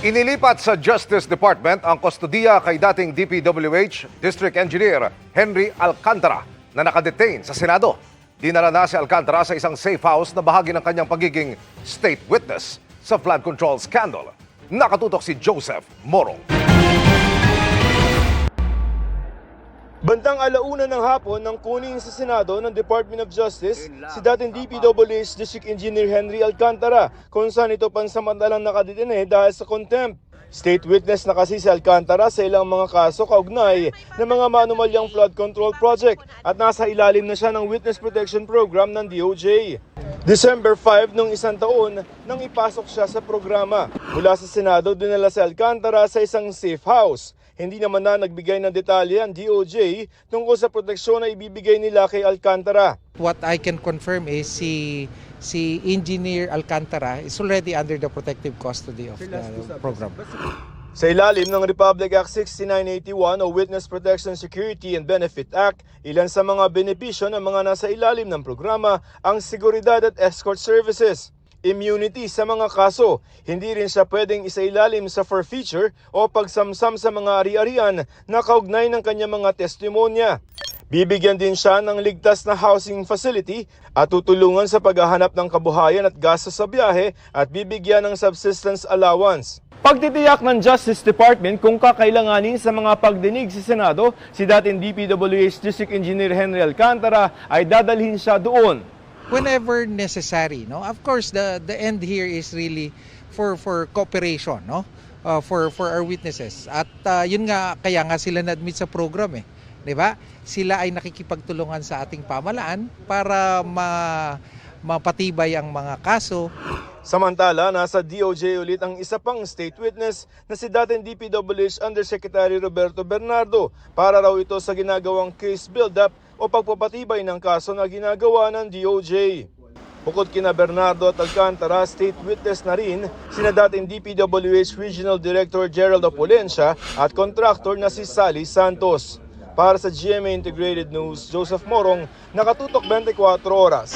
Inilipat sa Justice Department ang kustodiya kay dating DPWH District Engineer Henry Alcantara na nakadetain sa Senado. Dinala na si Alcantara sa isang safe house na bahagi ng kanyang pagiging state witness sa flood control scandal. Nakatutok si Joseph Morong. Bandang alauna ng hapon nang kunin sa Senado ng Department of Justice si dating DPWH District Engineer Henry Alcantara kung saan ito pansamantalang nakadetine dahil sa contempt. State witness na kasi si Alcantara sa ilang mga kaso kaugnay ng mga manumalyang flood control project at nasa ilalim na siya ng Witness Protection Program ng DOJ. December 5 nung isang taon nang ipasok siya sa programa. Mula sa Senado, dinala si Alcantara sa isang safe house. Hindi naman na nagbigay ng detalye ang DOJ tungkol sa proteksyon na ibibigay nila kay Alcantara. What I can confirm is si Engineer Alcantara is already under the protective custody of the program. Sa ilalim ng Republic Act 6981 o Witness Protection Security and Benefit Act, ilan sa mga benepisyo ng mga nasa ilalim ng programa ang seguridad at escort services. Immunity sa mga kaso, hindi rin siya pwedeng isailalim sa forfeiture o pagsamsam sa mga ari-arian na kaugnay ng kanyang mga testimonya. Bibigyan din siya ng ligtas na housing facility at tutulungan sa paghahanap ng kabuhayan at gastos sa biyahe at bibigyan ng subsistence allowance. Pagtitiyak ng Justice Department kung kakailanganin sa mga pagdinig sa Senado, si dating DPWH District Engineer Henry Alcantara ay dadalhin siya doon. Whenever necessary, no? Of course, the end here is really for cooperation, no? For our witnesses. At yun nga, kaya nga sila na-admit sa program eh. 'Di ba? Sila ay nakikipagtulungan sa ating pamahalaan para mapatibay ang mga kaso. Samantala, nasa DOJ ulit ang isa pang state witness na si dating DPWH Undersecretary Roberto Bernardo para raw ito sa ginagawang case build-up o pagpapatibay ng kaso na ginagawa ng DOJ. Bukod kina Bernardo at Alcantara, state witness na rin sina dating DPWH Regional Director Gerald Opolencia at contractor na si Sally Santos. Para sa GMA Integrated News, Joseph Morong, nakatutok 24 oras.